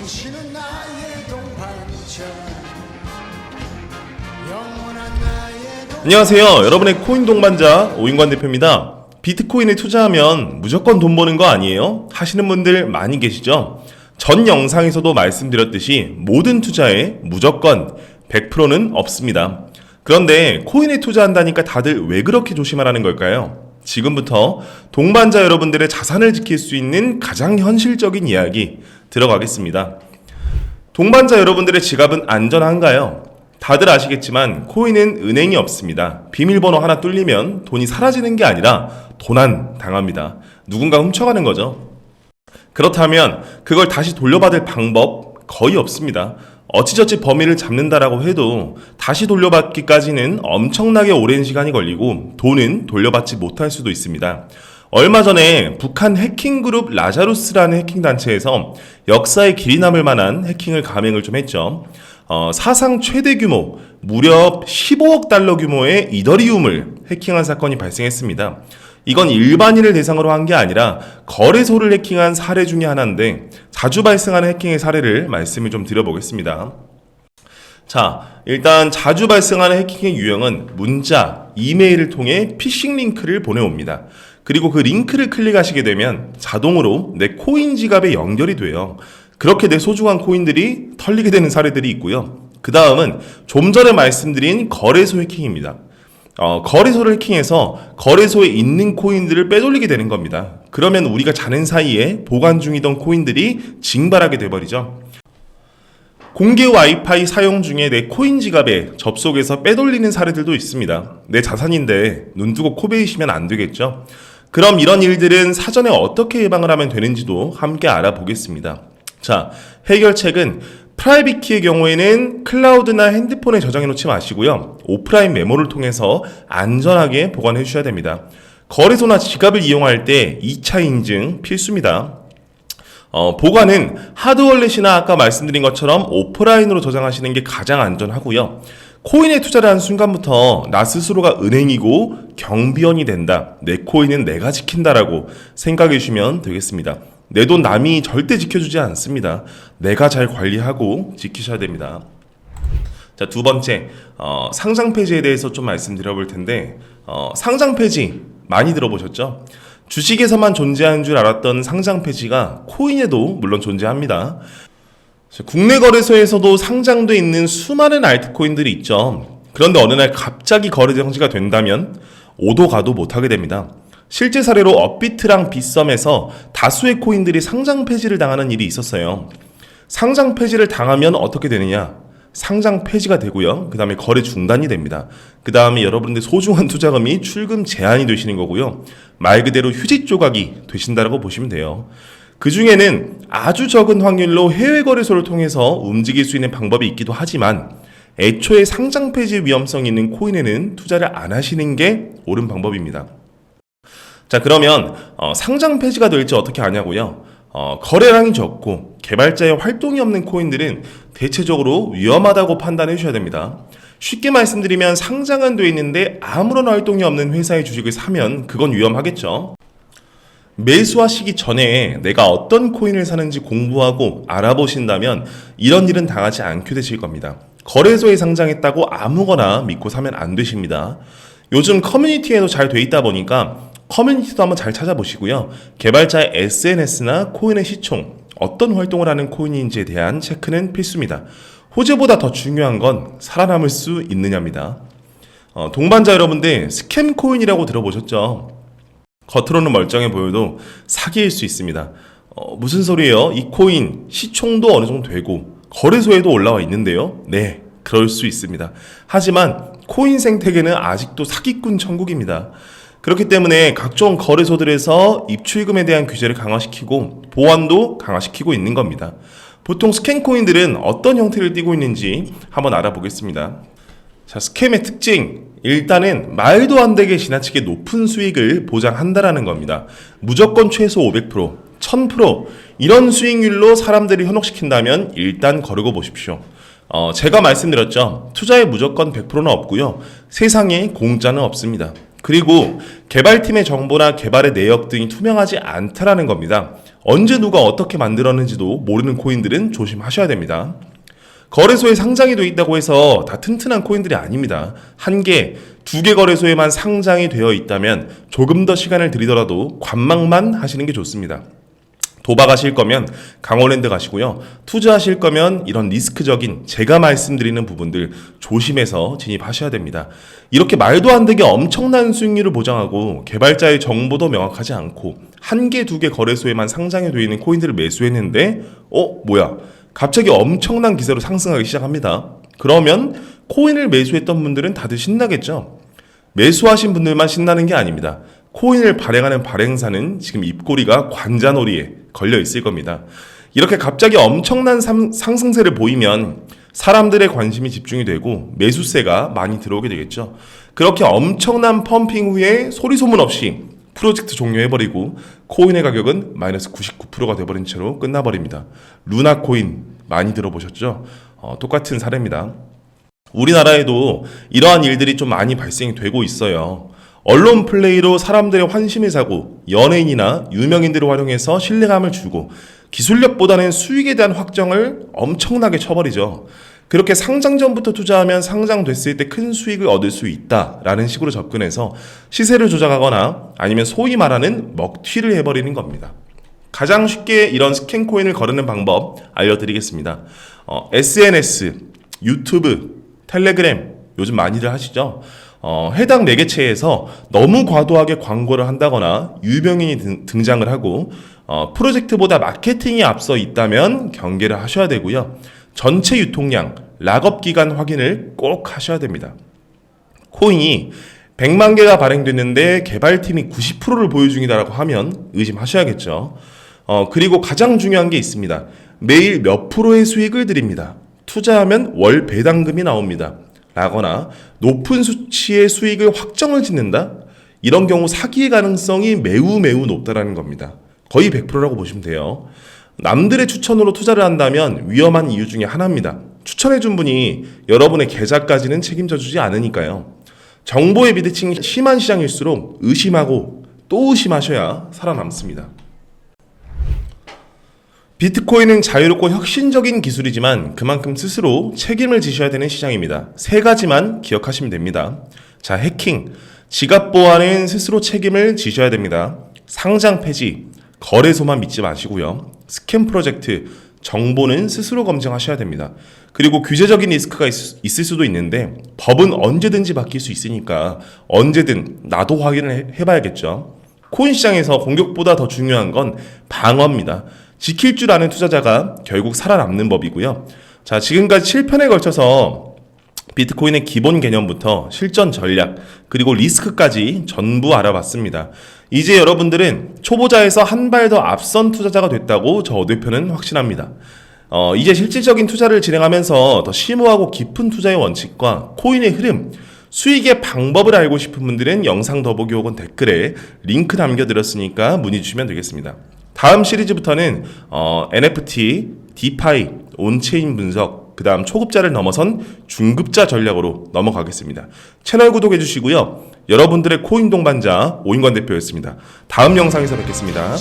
당신은 나의 동반자 영원한 나의 안녕하세요. 여러분의 코인 동반자 오인관 대표입니다. 비트코인에 투자하면 무조건 돈 버는 거 아니에요? 하시는 분들 많이 계시죠? 전 영상에서도 말씀드렸듯이 모든 투자에 무조건 100%는 없습니다. 그런데 코인에 투자한다니까 다들 왜 그렇게 조심하라는 걸까요? 지금부터 동반자 여러분들의 자산을 지킬 수 있는 가장 현실적인 이야기 들어가겠습니다. 동반자 여러분들의 지갑은 안전한가요? 다들 아시겠지만 코인은 은행이 없습니다. 비밀번호 하나 뚫리면 돈이 사라지는 게 아니라 도난 당합니다. 누군가 훔쳐가는 거죠. 그렇다면 그걸 다시 돌려받을 방법 거의 없습니다. 어찌저찌 범인을 잡는다라고 해도 다시 돌려받기까지는 엄청나게 오랜 시간이 걸리고 돈은 돌려받지 못할 수도 있습니다. 얼마 전에 북한 해킹 그룹 라자루스라는 해킹 단체에서 역사에 길이 남을 만한 해킹을 감행을 좀 했죠. 사상 최대 규모 무려 15억 달러 규모의 이더리움을 해킹한 사건이 발생했습니다. 이건 일반인을 대상으로 한 게 아니라 거래소를 해킹한 사례 중에 하나인데 자주 발생하는 해킹의 사례를 말씀을 좀 드려보겠습니다. 자, 일단 자주 발생하는 해킹의 유형은 문자, 이메일을 통해 피싱 링크를 보내옵니다. 그리고 그 링크를 클릭하시게 되면 자동으로 내 코인 지갑에 연결이 돼요. 그렇게 내 소중한 코인들이 털리게 되는 사례들이 있고요. 그 다음은 좀 전에 말씀드린 거래소 해킹입니다. 거래소를 해킹해서 거래소에 있는 코인들을 빼돌리게 되는 겁니다. 그러면 우리가 자는 사이에 보관 중이던 코인들이 징발하게 돼버리죠. 공개 와이파이 사용 중에 내 코인 지갑에 접속해서 빼돌리는 사례들도 있습니다. 내 자산인데 눈 두고 코 베이시면 안 되겠죠. 그럼 이런 일들은 사전에 어떻게 예방을 하면 되는지도 함께 알아보겠습니다. 자, 해결책은 프라이빗 키의 경우에는 클라우드나 핸드폰에 저장해 놓지 마시고요. 오프라인 메모를 통해서 안전하게 보관해 주셔야 됩니다. 거래소나 지갑을 이용할 때 2차 인증 필수입니다. 보관은 하드월렛이나 아까 말씀드린 것처럼 오프라인으로 저장하시는 게 가장 안전하고요. 코인에 투자를 한 순간부터 나 스스로가 은행이고 경비원이 된다. 내 코인은 내가 지킨다라고 생각해 주시면 되겠습니다. 내 돈 남이 절대 지켜주지 않습니다. 내가 잘 관리하고 지키셔야 됩니다. 자, 두 번째, 상장 폐지에 대해서 좀 말씀드려볼 텐데, 상장 폐지 많이 들어보셨죠? 주식에서만 존재하는 줄 알았던 상장 폐지가 코인에도 물론 존재합니다. 국내 거래소에서도 상장돼 있는 수많은 알트코인들이 있죠. 그런데 어느 날 갑자기 거래 정지가 된다면 오도 가도 못하게 됩니다. 실제 사례로 업비트랑 빗썸에서 다수의 코인들이 상장 폐지를 당하는 일이 있었어요. 상장 폐지를 당하면 어떻게 되느냐? 상장 폐지가 되고요. 그 다음에 거래 중단이 됩니다. 그 다음에 여러분들 소중한 투자금이 출금 제한이 되시는 거고요. 말 그대로 휴지 조각이 되신다라고 보시면 돼요. 그 중에는 아주 적은 확률로 해외 거래소를 통해서 움직일 수 있는 방법이 있기도 하지만 애초에 상장 폐지 위험성이 있는 코인에는 투자를 안 하시는 게 옳은 방법입니다. 자, 그러면 상장 폐지가 될지 어떻게 아냐고요? 거래량이 적고 개발자의 활동이 없는 코인들은 대체적으로 위험하다고 판단해 주셔야 됩니다. 쉽게 말씀드리면 상장은 돼 있는데 아무런 활동이 없는 회사의 주식을 사면 그건 위험하겠죠. 매수하시기 전에 내가 어떤 코인을 사는지 공부하고 알아보신다면 이런 일은 당하지 않게 되실 겁니다. 거래소에 상장했다고 아무거나 믿고 사면 안 되십니다. 요즘 커뮤니티에도 잘 돼 있다 보니까 커뮤니티도 한번 잘 찾아보시고요. 개발자의 SNS나 코인의 시총, 어떤 활동을 하는 코인인지에 대한 체크는 필수입니다. 호재보다 더 중요한 건 살아남을 수 있느냐입니다. 동반자 여러분들, 스캠 코인이라고 들어보셨죠? 겉으로는 멀쩡해 보여도 사기일 수 있습니다. 무슨 소리예요? 이 코인 시총도 어느 정도 되고 거래소에도 올라와 있는데요. 네, 그럴 수 있습니다. 하지만 코인 생태계는 아직도 사기꾼 천국입니다. 그렇기 때문에 각종 거래소들에서 입출금에 대한 규제를 강화시키고 보안도 강화시키고 있는 겁니다. 보통 스캠 코인들은 어떤 형태를 띠고 있는지 한번 알아보겠습니다. 자, 스캠의 특징. 일단은 말도 안 되게 지나치게 높은 수익을 보장한다라는 겁니다. 무조건 최소 500%, 1000% 이런 수익률로 사람들을 현혹시킨다면 일단 거르고 보십시오. 제가 말씀드렸죠. 투자에 무조건 100%는 없고요. 세상에 공짜는 없습니다. 그리고 개발팀의 정보나 개발의 내역 등이 투명하지 않다라는 겁니다. 언제 누가 어떻게 만들었는지도 모르는 코인들은 조심하셔야 됩니다. 거래소에 상장이 되어 있다고 해서 다 튼튼한 코인들이 아닙니다. 한 개, 두 개 거래소에만 상장이 되어 있다면 조금 더 시간을 들이더라도 관망만 하시는 게 좋습니다. 도박하실 거면 강원랜드 가시고요. 투자하실 거면 이런 리스크적인 제가 말씀드리는 부분들 조심해서 진입하셔야 됩니다. 이렇게 말도 안 되게 엄청난 수익률을 보장하고 개발자의 정보도 명확하지 않고 한 개, 두 개 거래소에만 상장이 되어 있는 코인들을 매수했는데 뭐야? 갑자기 엄청난 기세로 상승하기 시작합니다. 그러면 코인을 매수했던 분들은 다들 신나겠죠? 매수하신 분들만 신나는 게 아닙니다. 코인을 발행하는 발행사는 지금 입꼬리가 관자놀이에 걸려 있을 겁니다. 이렇게 갑자기 엄청난 상승세를 보이면 사람들의 관심이 집중이 되고 매수세가 많이 들어오게 되겠죠. 그렇게 엄청난 펌핑 후에 소리소문 없이 프로젝트 종료해버리고 코인의 가격은 마이너스 99%가 돼버린 채로 끝나버립니다. 루나 코인 많이 들어보셨죠? 똑같은 사례입니다. 우리나라에도 이러한 일들이 좀 많이 발생이 되고 있어요. 언론 플레이로 사람들의 환심을 사고 연예인이나 유명인들을 활용해서 신뢰감을 주고 기술력보다는 수익에 대한 확정을 엄청나게 쳐버리죠. 그렇게 상장 전부터 투자하면 상장됐을 때 큰 수익을 얻을 수 있다라는 식으로 접근해서 시세를 조작하거나 아니면 소위 말하는 먹튀를 해버리는 겁니다. 가장 쉽게 이런 스캔 코인을 거르는 방법 알려드리겠습니다. SNS, 유튜브, 텔레그램 요즘 많이들 하시죠? 해당 매개체에서 너무 과도하게 광고를 한다거나 유명인이 등장을 하고 프로젝트보다 마케팅이 앞서 있다면 경계를 하셔야 되고요. 전체 유통량, 락업 기간 확인을 꼭 하셔야 됩니다. 코인이 100만 개가 발행됐는데 개발팀이 90%를 보유 중이다라고 하면 의심하셔야겠죠. 그리고 가장 중요한 게 있습니다. 매일 몇 프로의 수익을 드립니다. 투자하면 월 배당금이 나옵니다. 라거나 높은 수치의 수익을 확정을 짓는다? 이런 경우 사기의 가능성이 매우 높다라는 겁니다. 거의 100%라고 보시면 돼요. 남들의 추천으로 투자를 한다면 위험한 이유 중에 하나입니다. 추천해준 분이 여러분의 계좌까지는 책임져 주지 않으니까요. 정보의 비대칭이 심한 시장일수록 의심하고 또 의심하셔야 살아남습니다. 비트코인은 자유롭고 혁신적인 기술이지만 그만큼 스스로 책임을 지셔야 되는 시장입니다. 세 가지만 기억하시면 됩니다. 자, 해킹, 지갑 보안은 스스로 책임을 지셔야 됩니다. 상장 폐지, 거래소만 믿지 마시고요. 스캠 프로젝트, 정보는 스스로 검증하셔야 됩니다. 그리고 규제적인 리스크가 있을 수도 있는데 법은 언제든지 바뀔 수 있으니까 언제든 나도 확인을 해봐야겠죠. 코인 시장에서 공격보다 더 중요한 건 방어입니다. 지킬 줄 아는 투자자가 결국 살아남는 법이고요. 자, 지금까지 7편에 걸쳐서 비트코인의 기본 개념부터 실전 전략, 그리고 리스크까지 전부 알아봤습니다. 이제 여러분들은 초보자에서 한 발 더 앞선 투자자가 됐다고 저 대표는 확신합니다. 이제 실질적인 투자를 진행하면서 더 심오하고 깊은 투자의 원칙과 코인의 흐름, 수익의 방법을 알고 싶은 분들은 영상 더보기 혹은 댓글에 링크 남겨드렸으니까 문의 주시면 되겠습니다. 다음 시리즈부터는 NFT, 디파이, 온체인 분석, 그 다음 초급자를 넘어선 중급자 전략으로 넘어가겠습니다. 채널 구독해 주시고요. 여러분들의 코인 동반자 오인관 대표였습니다. 다음 영상에서 뵙겠습니다.